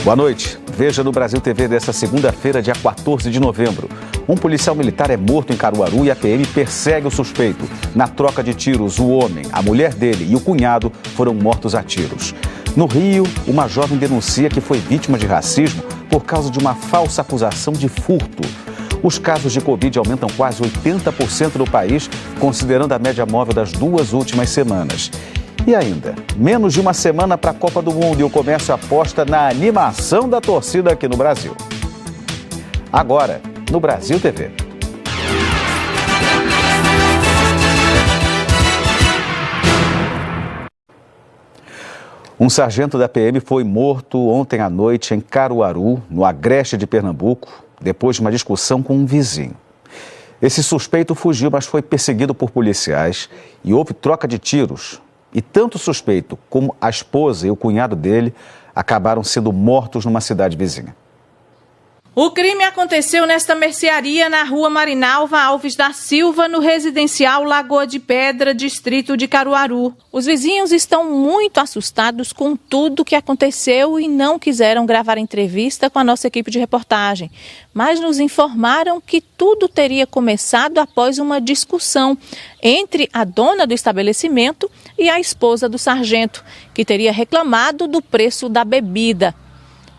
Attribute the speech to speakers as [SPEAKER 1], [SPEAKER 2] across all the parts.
[SPEAKER 1] Boa noite. Veja no Brasil TV desta segunda-feira, dia 14 de novembro. Um policial militar é morto em Caruaru e a PM persegue o suspeito. Na troca de tiros, o homem, a mulher dele e o cunhado foram mortos a tiros. No Rio, uma jovem denuncia que foi vítima de racismo por causa de uma falsa acusação de furto. Os casos de Covid aumentam quase 80% no país, considerando a média móvel das 2 últimas semanas. E ainda, menos de uma semana para a Copa do Mundo e o comércio aposta na animação da torcida aqui no Brasil. Agora, no Brasil TV. Um sargento da PM foi morto ontem à noite em Caruaru, no Agreste de Pernambuco, depois de uma discussão com um vizinho. Esse suspeito fugiu, mas foi perseguido por policiais e houve troca de tiros. E tanto o suspeito como a esposa e o cunhado dele acabaram sendo mortos numa cidade vizinha.
[SPEAKER 2] O crime aconteceu nesta mercearia na rua Marinalva Alves da Silva, no residencial Lagoa de Pedra, distrito de Caruaru. Os vizinhos estão muito assustados com tudo que aconteceu e não quiseram gravar entrevista com a nossa equipe de reportagem. Mas nos informaram que tudo teria começado após uma discussão entre a dona do estabelecimento e a esposa do sargento, que teria reclamado do preço da bebida.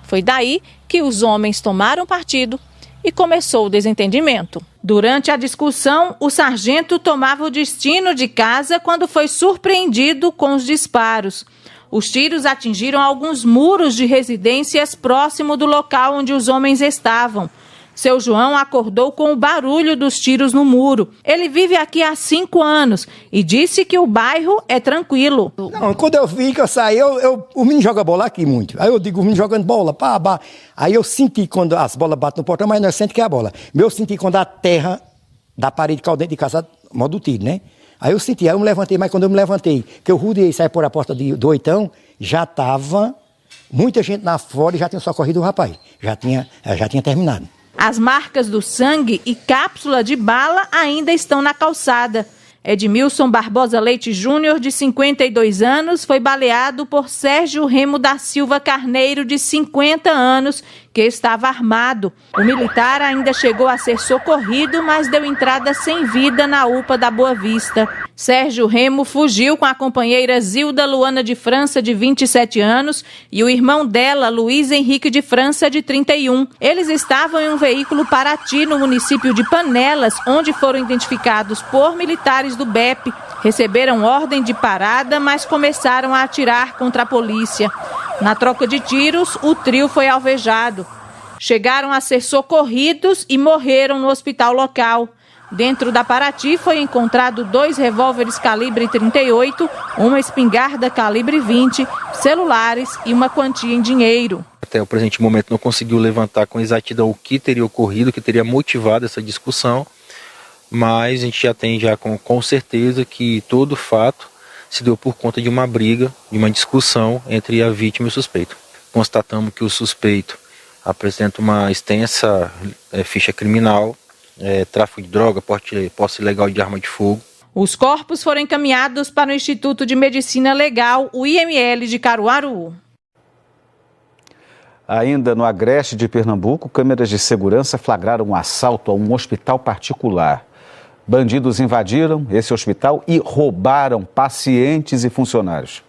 [SPEAKER 2] Foi daí que os homens tomaram partido e começou o desentendimento. Durante a discussão, o sargento tomava o destino de casa quando foi surpreendido com os disparos. Os tiros atingiram alguns muros de residências próximo do local onde os homens estavam. Seu João acordou com o barulho dos tiros no muro. Ele vive aqui há 5 anos e disse que o bairro é tranquilo.
[SPEAKER 3] Não, quando eu vi que eu saí, o menino joga bola aqui muito. Aí eu digo, o menino jogando bola, pá. Aí eu senti quando as bolas batem no portão, mas não sente que é a bola. Eu senti quando a terra da parede caiu dentro de casa, modo tiro, né? Aí eu senti, aí eu me levantei, mas quando eu me levantei, que eu rodeei e saí por a porta do oitão, já tava muita gente na fora e já tinha socorrido o rapaz. Já tinha terminado.
[SPEAKER 2] As marcas do sangue e cápsula de bala ainda estão na calçada. Edmilson Barbosa Leite Júnior, de 52 anos, foi baleado por Sérgio Remo da Silva Carneiro, de 50 anos, que estava armado. O militar ainda chegou a ser socorrido, mas deu entrada sem vida na UPA da Boa Vista. Sérgio Remo fugiu com a companheira Zilda Luana de França, de 27 anos, e o irmão dela, Luiz Henrique de França, de 31. Eles estavam em um veículo Paraty, no município de Panelas, onde foram identificados por militares do BEP. Receberam ordem de parada, mas começaram a atirar contra a polícia. Na troca de tiros, o trio foi alvejado. Chegaram a ser socorridos e morreram no hospital local. Dentro da Paraty foi encontrado 2 revólveres calibre 38, uma espingarda calibre 20, celulares e uma quantia em dinheiro.
[SPEAKER 4] Até o presente momento não conseguiu levantar com exatidão o que teria ocorrido, o que teria motivado essa discussão, mas a gente já tem com certeza que todo o fato se deu por conta de uma briga, de uma discussão entre a vítima e o suspeito. Constatamos que o suspeito apresenta uma extensa ficha criminal, tráfico de droga, posse ilegal de arma de fogo.
[SPEAKER 2] Os corpos foram encaminhados para o Instituto de Medicina Legal, o IML de Caruaru.
[SPEAKER 1] Ainda no Agreste de Pernambuco, câmeras de segurança flagraram um assalto a um hospital particular. Bandidos invadiram esse hospital e roubaram pacientes e funcionários.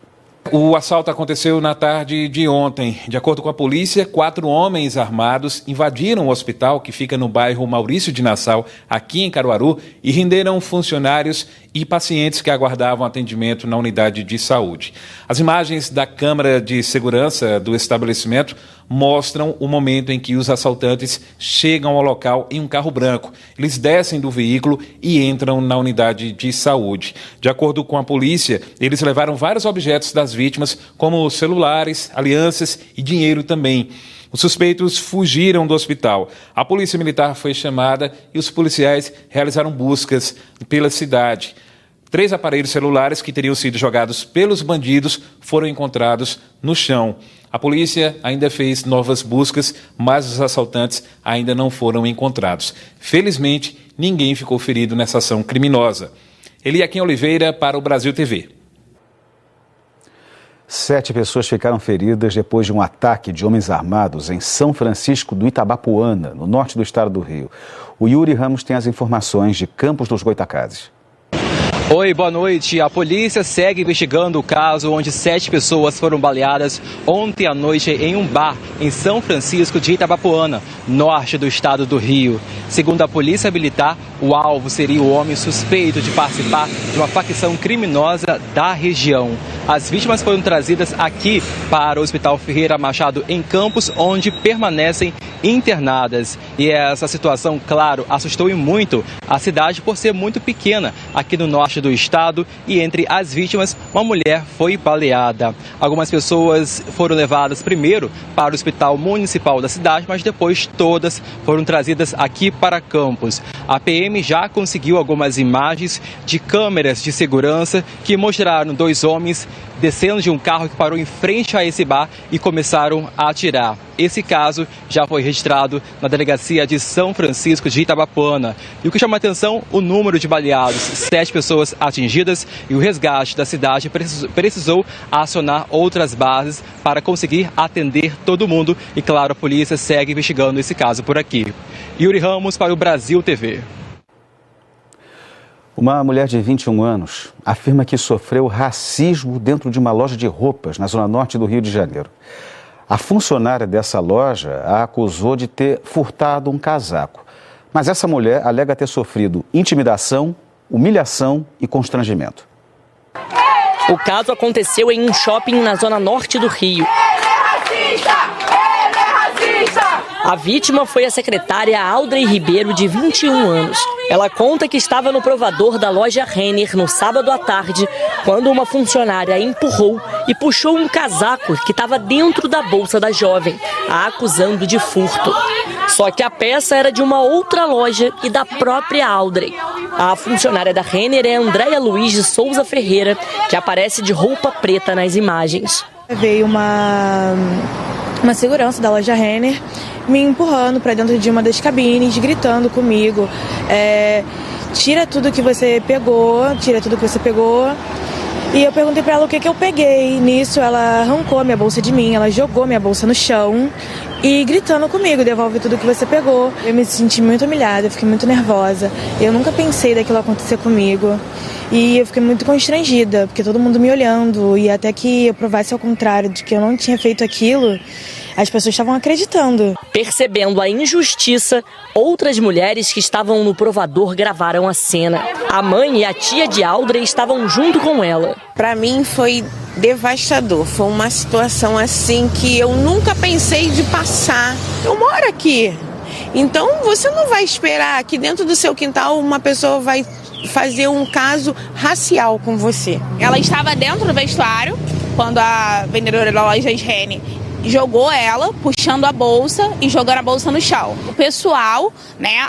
[SPEAKER 5] O assalto aconteceu na tarde de ontem. De acordo com a polícia, 4 homens armados invadiram o hospital que fica no bairro Maurício de Nassau, aqui em Caruaru, e renderam funcionários e pacientes que aguardavam atendimento na unidade de saúde. As imagens da câmera de segurança do estabelecimento mostram o momento em que os assaltantes chegam ao local em um carro branco. Eles descem do veículo e entram na unidade de saúde. De acordo com a polícia, eles levaram vários objetos das vítimas, como celulares, alianças e dinheiro também. Os suspeitos fugiram do hospital. A polícia militar foi chamada e os policiais realizaram buscas pela cidade. 3 aparelhos celulares que teriam sido jogados pelos bandidos foram encontrados no chão. A polícia ainda fez novas buscas, mas os assaltantes ainda não foram encontrados. Felizmente, ninguém ficou ferido nessa ação criminosa. Eliakim Oliveira para o Brasil TV.
[SPEAKER 1] 7 pessoas ficaram feridas depois de um ataque de homens armados em São Francisco do Itabapoana, no norte do estado do Rio. O Yuri Ramos tem as informações de Campos dos Goytacazes.
[SPEAKER 6] Oi, boa noite. A polícia segue investigando o caso onde 7 pessoas foram baleadas ontem à noite em um bar em São Francisco de Itabapoana, norte do estado do Rio. Segundo a polícia militar, o alvo seria o homem suspeito de participar de uma facção criminosa da região. As vítimas foram trazidas aqui para o Hospital Ferreira Machado em Campos, onde permanecem internadas. E essa situação, claro, assustou muito a cidade por ser muito pequena aqui no norte do estado, e entre as vítimas uma mulher foi baleada. Algumas pessoas foram levadas primeiro para o Hospital Municipal da cidade, mas depois todas foram trazidas aqui para Campos. A PM já conseguiu algumas imagens de câmeras de segurança que mostraram 2 homens descendo de um carro que parou em frente a esse bar e começaram a atirar. Esse caso já foi registrado na delegacia de São Francisco de Itabapoana. E o que chama a atenção, o número de baleados, 7 pessoas atingidas, e o resgate da cidade precisou acionar outras bases para conseguir atender todo mundo. E claro, a polícia segue investigando esse caso por aqui. Yuri Ramos para o Brasil TV.
[SPEAKER 1] Uma mulher de 21 anos afirma que sofreu racismo dentro de uma loja de roupas na zona norte do Rio de Janeiro. A funcionária dessa loja a acusou de ter furtado um casaco. Mas essa mulher alega ter sofrido intimidação, humilhação e constrangimento.
[SPEAKER 7] O caso aconteceu em um shopping na zona norte do Rio. A vítima foi a secretária Audrey Ribeiro, de 21 anos. Ela conta que estava no provador da loja Renner no sábado à tarde, quando uma funcionária a empurrou e puxou um casaco que estava dentro da bolsa da jovem, a acusando de furto. Só que a peça era de uma outra loja e da própria Audrey. A funcionária da Renner é Andréia Luiz de Souza Ferreira, que aparece de roupa preta nas imagens.
[SPEAKER 8] Veio uma segurança da loja Renner me empurrando para dentro de uma das cabines, gritando comigo, tira tudo que você pegou. E eu perguntei para ela o que eu peguei. Nisso ela arrancou a minha bolsa de mim, ela jogou minha bolsa no chão e gritando comigo, devolve tudo que você pegou. Eu me senti muito humilhada, eu fiquei muito nervosa. Eu nunca pensei daquilo acontecer comigo. E eu fiquei muito constrangida, porque todo mundo me olhando, e até que eu provasse ao contrário de que eu não tinha feito aquilo, as pessoas estavam acreditando.
[SPEAKER 7] Percebendo a injustiça, outras mulheres que estavam no provador gravaram a cena. A mãe e a tia de Audrey estavam junto com ela.
[SPEAKER 9] Para mim foi devastador, foi uma situação assim que eu nunca pensei de passar. Eu moro aqui, então você não vai esperar que dentro do seu quintal uma pessoa vai fazer um caso racial com você.
[SPEAKER 10] Ela estava dentro do vestuário quando a vendedora da loja Renner jogou ela, puxando a bolsa e jogando a bolsa no chão. O pessoal,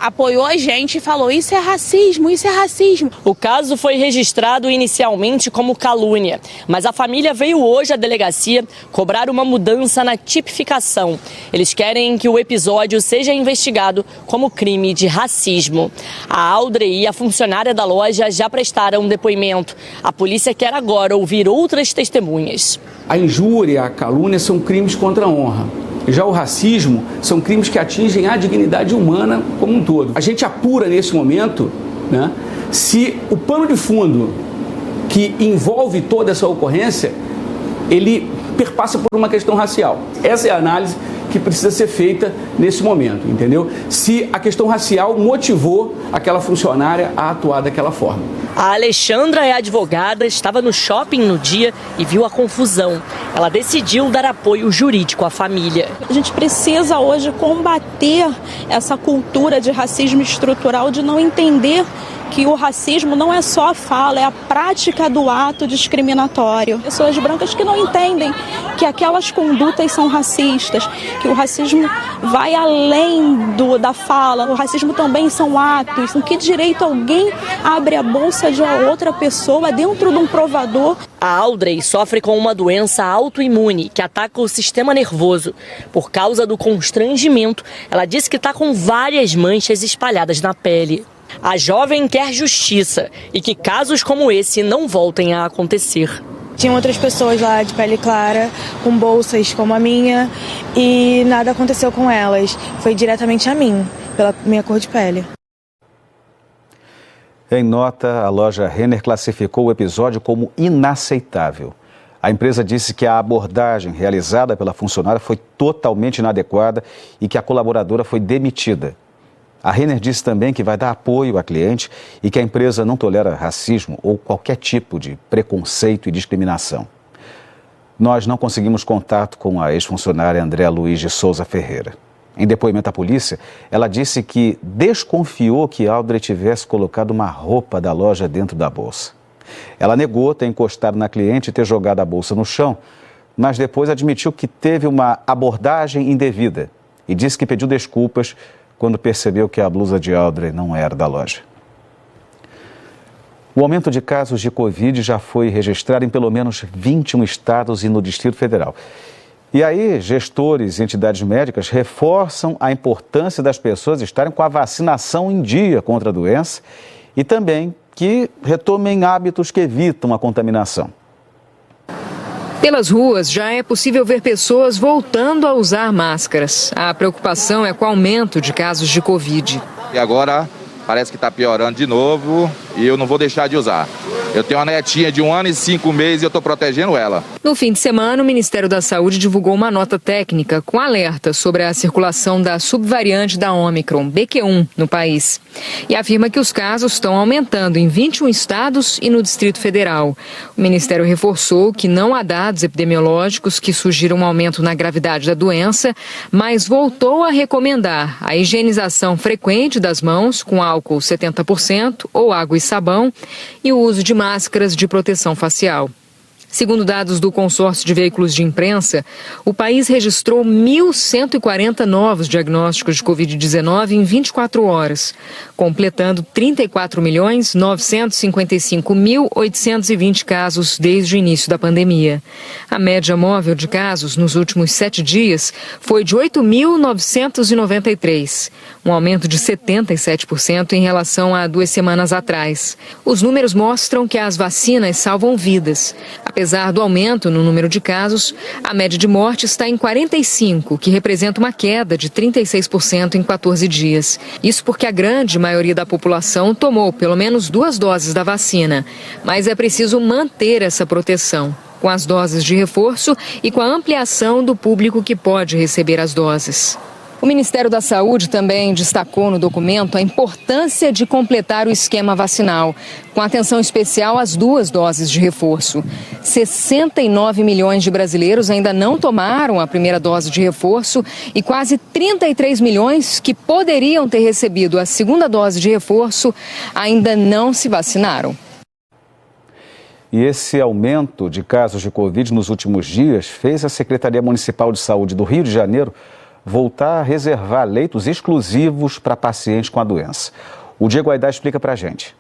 [SPEAKER 10] apoiou a gente e falou: isso é racismo, isso é racismo.
[SPEAKER 7] O caso foi registrado inicialmente como calúnia, mas a família veio hoje à delegacia cobrar uma mudança na tipificação. Eles querem que o episódio seja investigado como crime de racismo. A Audrey e a funcionária da loja já prestaram depoimento. A polícia quer agora ouvir outras testemunhas.
[SPEAKER 11] A injúria, a calúnia são crimes contra a honra. Já o racismo são crimes que atingem a dignidade humana como um todo. A gente apura nesse momento, se o pano de fundo que envolve toda essa ocorrência, ele perpassa por uma questão racial. Essa é a análise que precisa ser feita nesse momento, entendeu? Se a questão racial motivou aquela funcionária a atuar daquela forma.
[SPEAKER 7] A Alexandra é advogada, estava no shopping no dia e viu a confusão. Ela decidiu dar apoio jurídico à família.
[SPEAKER 12] A gente precisa hoje combater essa cultura de racismo estrutural, de não entender que o racismo não é só a fala, é a prática do ato discriminatório. Pessoas brancas que não entendem que aquelas condutas são racistas, que o racismo vai além da fala, o racismo também são atos. Com que direito alguém abre a bolsa de outra pessoa dentro de um provador?
[SPEAKER 7] A Audrey sofre com uma doença autoimune que ataca o sistema nervoso. Por causa do constrangimento, ela disse que está com várias manchas espalhadas na pele. A jovem quer justiça e que casos como esse não voltem a acontecer.
[SPEAKER 8] Tinham outras pessoas lá de pele clara, com bolsas como a minha, e nada aconteceu com elas. Foi diretamente a mim, pela minha cor de pele.
[SPEAKER 1] Em nota, a loja Renner classificou o episódio como inaceitável. A empresa disse que a abordagem realizada pela funcionária foi totalmente inadequada e que a colaboradora foi demitida. A Renner disse também que vai dar apoio à cliente e que a empresa não tolera racismo ou qualquer tipo de preconceito e discriminação. Nós não conseguimos contato com a ex-funcionária Andréa Luiz de Souza Ferreira. Em depoimento à polícia, ela disse que desconfiou que Audrey tivesse colocado uma roupa da loja dentro da bolsa. Ela negou ter encostado na cliente e ter jogado a bolsa no chão, mas depois admitiu que teve uma abordagem indevida e disse que pediu desculpas quando percebeu que a blusa de Audrey não era da loja. O aumento de casos de Covid já foi registrado em pelo menos 21 estados e no Distrito Federal. E aí, gestores e entidades médicas reforçam a importância das pessoas estarem com a vacinação em dia contra a doença e também que retomem hábitos que evitam a contaminação.
[SPEAKER 13] Pelas ruas, já é possível ver pessoas voltando a usar máscaras. A preocupação é com o aumento de casos de Covid.
[SPEAKER 14] E agora parece que está piorando de novo e eu não vou deixar de usar. Eu tenho uma netinha de 1 ano e 5 meses e eu estou protegendo ela.
[SPEAKER 13] No fim de semana, o Ministério da Saúde divulgou uma nota técnica com alerta sobre a circulação da subvariante da Ômicron, BQ1, no país. E afirma que os casos estão aumentando em 21 estados e no Distrito Federal. O Ministério reforçou que não há dados epidemiológicos que sugiram um aumento na gravidade da doença, mas voltou a recomendar a higienização frequente das mãos com álcool 70% ou água e sabão e o uso de máscaras de proteção facial. Segundo dados do consórcio de veículos de imprensa, o país registrou 1.140 novos diagnósticos de Covid-19 em 24 horas, completando 34.955.820 casos desde o início da pandemia. A média móvel de casos nos últimos 7 dias foi de 8.993, um aumento de 77% em relação a 2 semanas atrás. Os números mostram que as vacinas salvam vidas. Apesar do aumento no número de casos, a média de morte está em 45, que representa uma queda de 36% em 14 dias. Isso porque a grande maioria da população tomou pelo menos 2 doses da vacina, mas é preciso manter essa proteção, com as doses de reforço e com a ampliação do público que pode receber as doses. O Ministério da Saúde também destacou no documento a importância de completar o esquema vacinal, com atenção especial às 2 doses de reforço. 69 milhões de brasileiros ainda não tomaram a primeira dose de reforço e quase 33 milhões que poderiam ter recebido a segunda dose de reforço ainda não se vacinaram.
[SPEAKER 1] E esse aumento de casos de Covid nos últimos dias fez a Secretaria Municipal de Saúde do Rio de Janeiro voltar a reservar leitos exclusivos para pacientes com a doença. O Diego Aidar explica para a gente.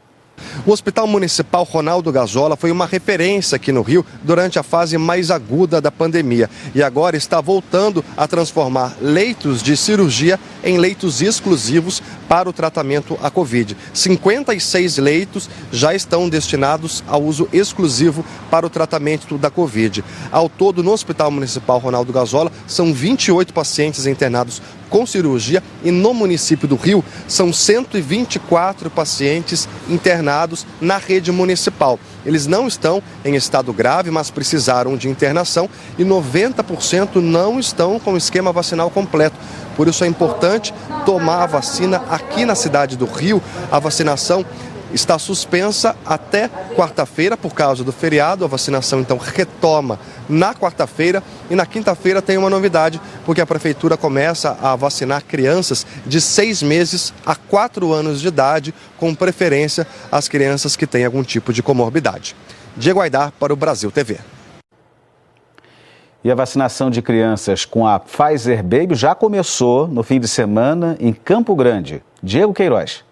[SPEAKER 15] O Hospital Municipal Ronaldo Gazola foi uma referência aqui no Rio durante a fase mais aguda da pandemia e agora está voltando a transformar leitos de cirurgia em leitos exclusivos para o tratamento à Covid. 56 leitos já estão destinados ao uso exclusivo para o tratamento da Covid. Ao todo, no Hospital Municipal Ronaldo Gazola, são 28 pacientes internados com cirurgia e no município do Rio são 124 pacientes internados na rede municipal. Eles não estão em estado grave, mas precisaram de internação e 90% não estão com o esquema vacinal completo. Por isso é importante tomar a vacina aqui na cidade do Rio. A vacinação está suspensa até quarta-feira por causa do feriado. A vacinação então retoma na quarta-feira e na quinta-feira tem uma novidade, porque a prefeitura começa a vacinar crianças de 6 meses a 4 anos de idade, com preferência às crianças que têm algum tipo de comorbidade. Diego Aidar para o Brasil TV.
[SPEAKER 1] E a vacinação de crianças com a Pfizer Baby já começou no fim de semana em Campo Grande. Diego Queiroz.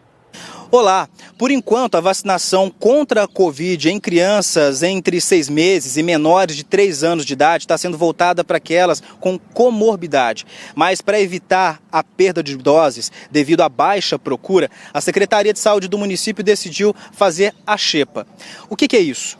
[SPEAKER 16] Olá, por enquanto a vacinação contra a Covid em crianças entre 6 meses e menores de 3 anos de idade está sendo voltada para aquelas com comorbidade. Mas para evitar a perda de doses devido à baixa procura, a Secretaria de Saúde do município decidiu fazer a xepa. O que é isso?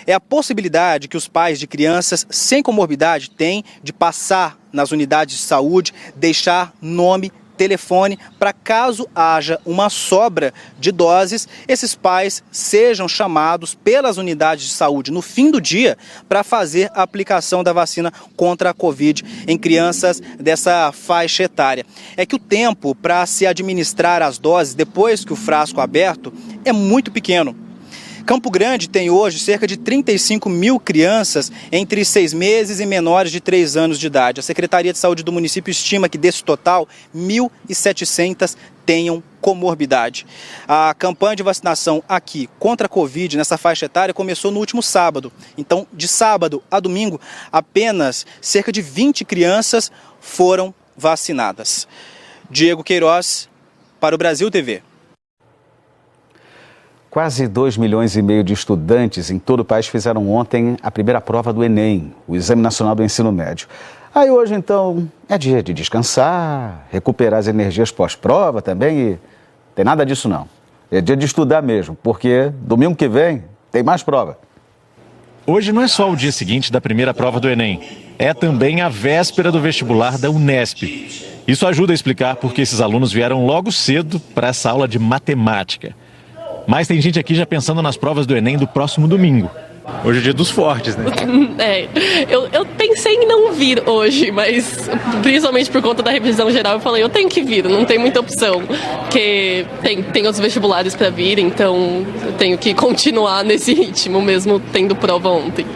[SPEAKER 16] é a possibilidade que os pais de crianças sem comorbidade têm de passar nas unidades de saúde, deixar nome, telefone, para caso haja uma sobra de doses, esses pais sejam chamados pelas unidades de saúde no fim do dia para fazer a aplicação da vacina contra a Covid em crianças dessa faixa etária. É que o tempo para se administrar as doses depois que o frasco é aberto é muito pequeno. Campo Grande tem hoje cerca de 35 mil crianças entre 6 meses e menores de 3 anos de idade. A Secretaria de Saúde do município estima que desse total, 1.700 tenham comorbidade. A campanha de vacinação aqui contra a Covid nessa faixa etária começou no último sábado. Então, de sábado a domingo, apenas cerca de 20 crianças foram vacinadas. Diego Queiroz, para o Brasil TV.
[SPEAKER 1] Quase 2,5 milhões de estudantes em todo o país fizeram ontem a primeira prova do Enem, o Exame Nacional do Ensino Médio. Aí hoje, então, é dia de descansar, recuperar as energias pós-prova também e tem nada disso não. É dia de estudar mesmo, porque domingo que vem tem mais prova.
[SPEAKER 17] Hoje não é só o dia seguinte da primeira prova do Enem, é também a véspera do vestibular da Unesp. Isso ajuda a explicar por que esses alunos vieram logo cedo para essa aula de matemática. Mas tem gente aqui já pensando nas provas do Enem do próximo domingo. Hoje é dia dos fortes, né?
[SPEAKER 18] Eu pensei em não vir hoje, mas principalmente por conta da revisão geral eu falei, eu tenho que vir, não tem muita opção, porque tem outros vestibulares para vir, então eu tenho que continuar nesse ritmo mesmo tendo prova ontem.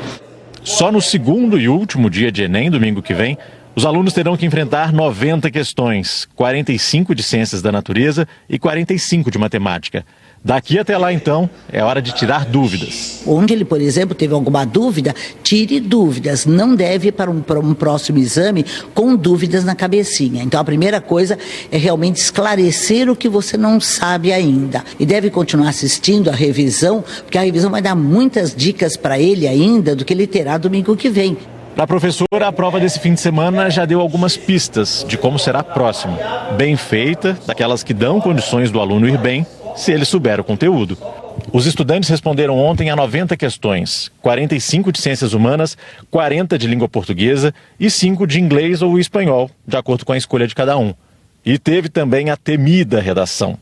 [SPEAKER 17] Só no segundo e último dia de Enem, domingo que vem, os alunos terão que enfrentar 90 questões, 45 de ciências da natureza e 45 de matemática. Daqui até lá, então, é hora de tirar dúvidas.
[SPEAKER 19] Onde ele, por exemplo, teve alguma dúvida, tire dúvidas. Não deve ir para um próximo exame com dúvidas na cabecinha. Então, a primeira coisa é realmente esclarecer o que você não sabe ainda. E deve continuar assistindo a revisão, porque a revisão vai dar muitas dicas para ele ainda do que ele terá domingo que vem.
[SPEAKER 17] Para a professora, a prova desse fim de semana já deu algumas pistas de como será a próxima. Bem feita, daquelas que dão condições do aluno ir bem, se ele souber o conteúdo. Os estudantes responderam ontem a 90 questões, 45 de ciências humanas, 40 de língua portuguesa e 5 de inglês ou espanhol, de acordo com a escolha de cada um. E teve também a temida redação.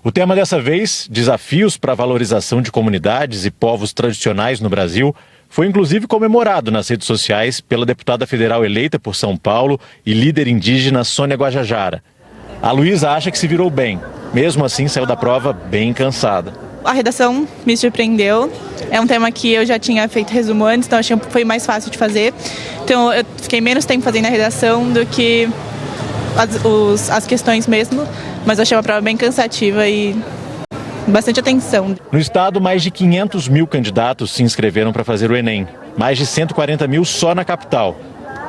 [SPEAKER 17] O tema dessa vez, desafios para a valorização de comunidades e povos tradicionais no Brasil, foi inclusive comemorado nas redes sociais pela deputada federal eleita por São Paulo e líder indígena Sônia Guajajara. A Luísa acha que se virou bem, mesmo assim saiu da prova bem cansada.
[SPEAKER 20] A redação me surpreendeu, é um tema que eu já tinha feito resumo antes, então achei que foi mais fácil de fazer. Então eu fiquei menos tempo fazendo a redação do que as questões mesmo, mas eu achei uma prova bem cansativa e bastante atenção.
[SPEAKER 17] No estado, mais de 500 mil candidatos se inscreveram para fazer o Enem, mais de 140 mil só na capital.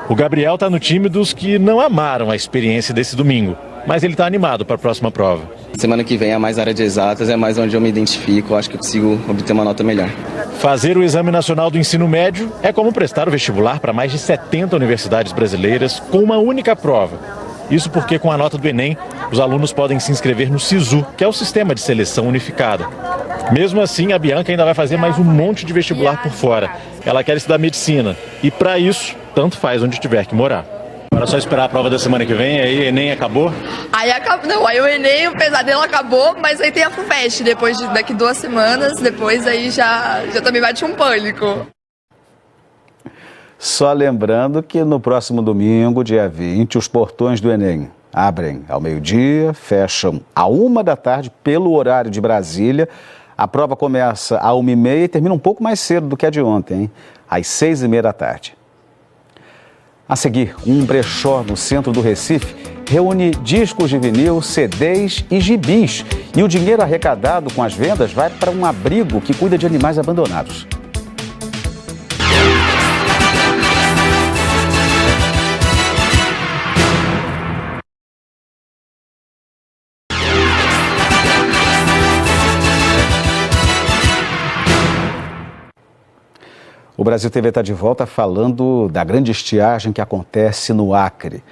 [SPEAKER 17] O Gabriel está no time dos que não amaram a experiência desse domingo, mas ele está animado para a próxima prova.
[SPEAKER 21] Semana que vem é mais área de exatas, é mais onde eu me identifico, acho que eu consigo obter uma nota melhor.
[SPEAKER 17] Fazer o Exame Nacional do Ensino Médio é como prestar o vestibular para mais de 70 universidades brasileiras com uma única prova. Isso porque com a nota do Enem, os alunos podem se inscrever no SISU, que é o Sistema de Seleção Unificada. Mesmo assim, a Bianca ainda vai fazer mais um monte de vestibular por fora. Ela quer estudar medicina e para isso, tanto faz onde tiver que morar. Agora é só esperar a prova da semana que vem, aí o Enem acabou?
[SPEAKER 22] Aí o Enem, o pesadelo acabou, mas aí tem a FUVEST, daqui 2 semanas, depois aí já também bate um pânico.
[SPEAKER 1] Só lembrando que no próximo domingo, dia 20, os portões do Enem abrem ao meio-dia, fecham à 1 da tarde pelo horário de Brasília. A prova começa à 1h30 e termina um pouco mais cedo do que a de ontem, hein? Às 6h30 da tarde. A seguir, um brechó no centro do Recife reúne discos de vinil, CDs e gibis. E o dinheiro arrecadado com as vendas vai para um abrigo que cuida de animais abandonados. O Brasil TV está de volta falando da grande estiagem que acontece no Acre.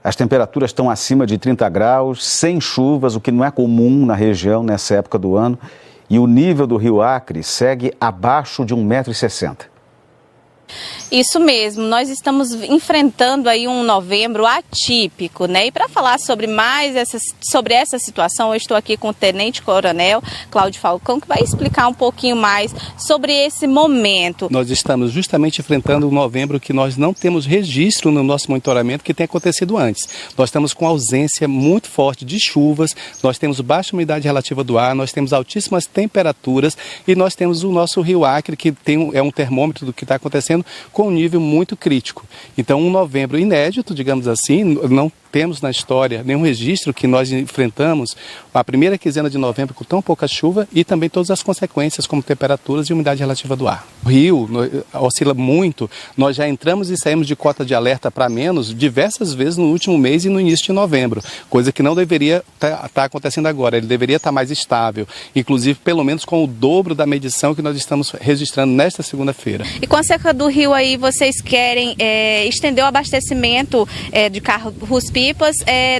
[SPEAKER 1] As temperaturas estão acima de 30 graus, sem chuvas, o que não é comum na região nessa época do ano. e o nível do rio Acre segue abaixo de 1,60 m.
[SPEAKER 3] Isso mesmo, nós estamos enfrentando aí um novembro atípico, né? E para falar sobre essa situação, eu estou aqui com o Tenente Coronel Cláudio Falcão, que vai explicar um pouquinho mais sobre esse momento.
[SPEAKER 4] Nós estamos justamente enfrentando um novembro que nós não temos registro no nosso monitoramento que tem acontecido antes. Nós estamos com ausência muito forte de chuvas, nós temos baixa umidade relativa do ar, nós temos altíssimas temperaturas e nós temos o nosso rio Acre, que é um termômetro do que está acontecendo, com um nível muito crítico. Então, um novembro inédito, digamos assim, não temos na história nenhum registro que nós enfrentamos a primeira quinzena de novembro com tão pouca chuva e também todas as consequências como temperaturas e umidade relativa do ar. O rio oscila muito, nós já entramos e saímos de cota de alerta para menos diversas vezes no último mês e no início de novembro, coisa que não deveria estar acontecendo agora, ele deveria estar mais estável, inclusive pelo menos com o dobro da medição que nós estamos registrando nesta segunda-feira.
[SPEAKER 3] E com a seca do rio aí, vocês querem estender o abastecimento de carros-pipas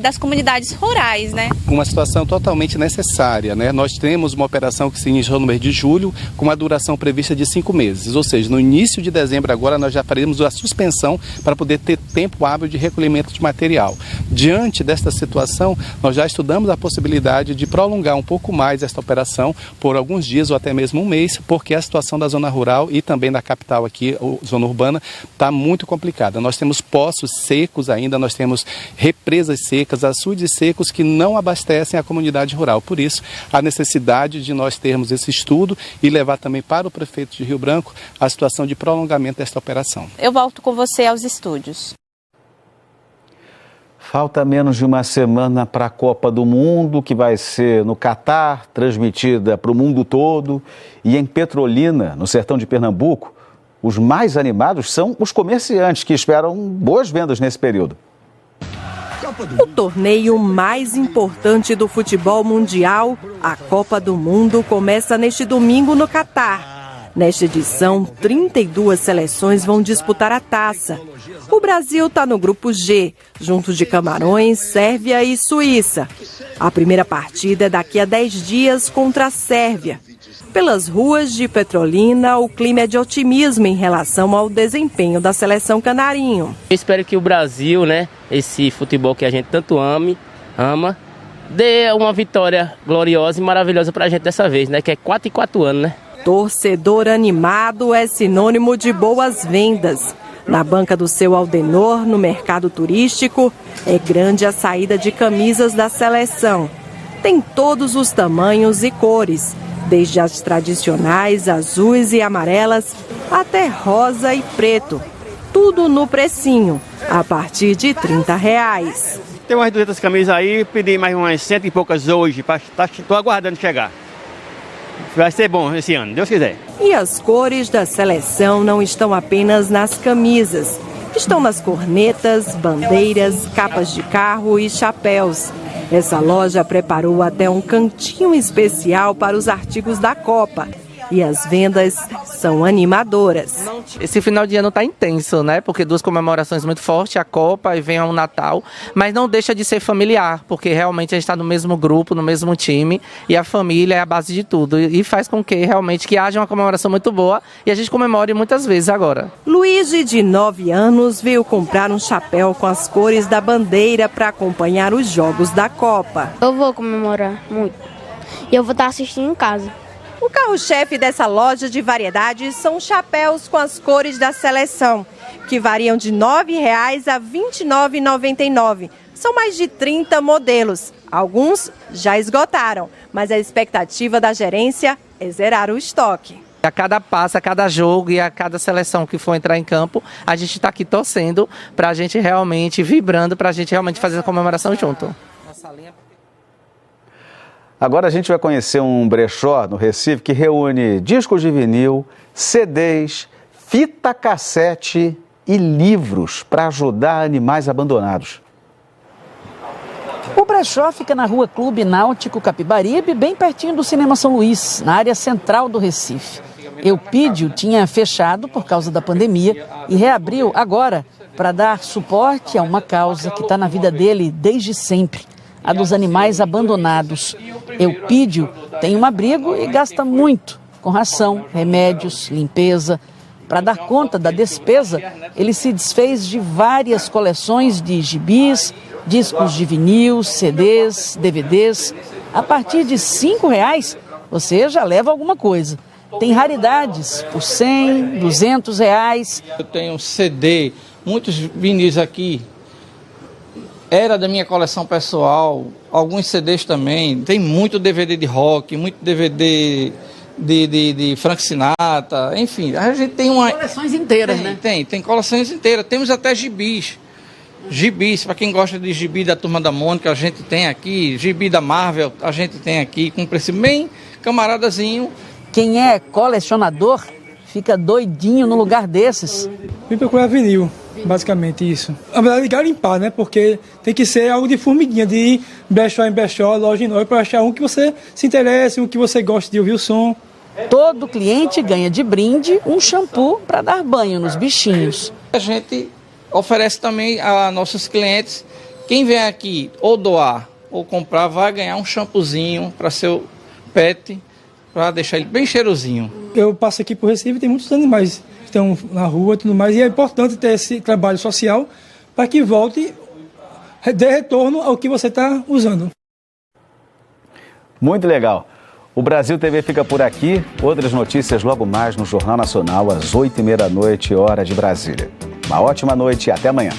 [SPEAKER 3] das comunidades rurais, né?
[SPEAKER 4] Uma situação totalmente necessária, né? Nós temos uma operação que se iniciou no mês de julho com uma duração prevista de 5 meses, ou seja, no início de dezembro agora nós já faremos a suspensão para poder ter tempo hábil de recolhimento de material. Diante desta situação, nós já estudamos a possibilidade de prolongar um pouco mais esta operação por alguns dias ou até mesmo um mês, porque a situação da zona rural e também da capital aqui, zona urbana, está muito complicada. Nós temos poços secos ainda, nós temos represas secas, açudes secos que não abastecem a comunidade rural. Por isso, a necessidade de nós termos esse estudo e levar também para o prefeito de Rio Branco a situação de prolongamento desta operação.
[SPEAKER 3] Eu volto com você aos estúdios.
[SPEAKER 1] Falta menos de uma semana para a Copa do Mundo, que vai ser no Catar, transmitida para o mundo todo. E em Petrolina, no sertão de Pernambuco, os mais animados são os comerciantes, que esperam boas vendas nesse período.
[SPEAKER 23] O torneio mais importante do futebol mundial, a Copa do Mundo, começa neste domingo no Catar. Nesta edição, 32 seleções vão disputar a taça. O Brasil está no grupo G, junto de Camarões, Sérvia e Suíça. A primeira partida é daqui a 10 dias contra a Sérvia. Pelas ruas de Petrolina, o clima é de otimismo em relação ao desempenho da seleção canarinho.
[SPEAKER 24] Eu espero que o Brasil, esse futebol que a gente tanto ama, dê uma vitória gloriosa e maravilhosa pra gente dessa vez, que é 4 em 4 anos,
[SPEAKER 23] Torcedor animado é sinônimo de boas vendas. Na banca do seu Aldenor, no mercado turístico, é grande a saída de camisas da seleção. Tem todos os tamanhos e cores, desde as tradicionais azuis e amarelas até rosa e preto. Tudo no precinho, a partir de R$30.
[SPEAKER 25] Tem umas 200 camisas aí, pedi mais umas 100 e poucas hoje, estou aguardando chegar. Vai ser bom esse ano, Deus quiser.
[SPEAKER 23] E as cores da seleção não estão apenas nas camisas. Estão nas cornetas, bandeiras, capas de carro e chapéus. Essa loja preparou até um cantinho especial para os artigos da Copa. E as vendas são animadoras.
[SPEAKER 26] Esse final de ano está intenso, Porque 2 comemorações muito fortes, a Copa e vem o Natal. Mas não deixa de ser familiar, porque realmente a gente está no mesmo grupo, no mesmo time. E a família é a base de tudo. E faz com que realmente que haja uma comemoração muito boa e a gente comemore muitas vezes agora.
[SPEAKER 23] Luigi, de 9 anos, veio comprar um chapéu com as cores da bandeira para acompanhar os jogos da Copa.
[SPEAKER 27] Eu vou comemorar muito. E eu vou estar assistindo em casa.
[SPEAKER 23] O carro-chefe dessa loja de variedades são chapéus com as cores da seleção, que variam de R$ 9,00 a R$ 29,99. São mais de 30 modelos. Alguns já esgotaram, mas a expectativa da gerência é zerar o estoque.
[SPEAKER 26] A cada passo, a cada jogo e a cada seleção que for entrar em campo, a gente está aqui torcendo para a gente realmente, vibrando, para a gente realmente fazer a comemoração junto.
[SPEAKER 1] Agora a gente vai conhecer um brechó no Recife que reúne discos de vinil, CDs, fita cassete e livros para ajudar animais abandonados.
[SPEAKER 28] O brechó fica na Rua Clube Náutico Capibaribe, bem pertinho do Cinema São Luís, na área central do Recife. Eupídio tinha fechado por causa da pandemia e reabriu agora para dar suporte a uma causa que está na vida dele desde sempre: a dos animais abandonados. Eupídio tem um abrigo e gasta muito com ração, remédios, limpeza. Para dar conta da despesa, ele se desfez de várias coleções de gibis, discos de vinil, CDs, DVDs. A partir de R$ 5,00, você já leva alguma coisa. Tem raridades por R$ 100, R$ 200.
[SPEAKER 2] Eu tenho CD, muitos vinis aqui. Era da minha coleção pessoal, alguns CDs também. Tem muito DVD de rock, muito DVD de Frank Sinatra, enfim. A gente tem uma...
[SPEAKER 28] Coleções inteiras, né?
[SPEAKER 2] Tem coleções inteiras. Temos até gibis. Gibis, para quem gosta de gibi da Turma da Mônica, a gente tem aqui. Gibi da Marvel, a gente tem aqui, com preço bem camaradazinho.
[SPEAKER 28] Quem é colecionador fica doidinho no lugar desses.
[SPEAKER 5] Vim procurar vinil, basicamente isso. Na verdade, garimpar, né? Porque tem que ser algo de formiguinha, de ir brechó em brechó, loja em loja, para achar um que você se interesse, um que você goste de ouvir o som.
[SPEAKER 28] Todo cliente ganha de brinde um shampoo para dar banho nos bichinhos.
[SPEAKER 2] A gente oferece também a nossos clientes, quem vem aqui ou doar ou comprar, vai ganhar um shampoozinho para seu pet, para deixar ele bem cheirosinho.
[SPEAKER 5] Eu passo aqui por Recife, tem muitos animais que estão na rua e tudo mais, e é importante ter esse trabalho social para que volte, dê retorno ao que você está usando.
[SPEAKER 1] Muito legal. O Brasil TV fica por aqui. Outras notícias logo mais no Jornal Nacional, às 20h30 da noite, hora de Brasília. Uma ótima noite e até amanhã.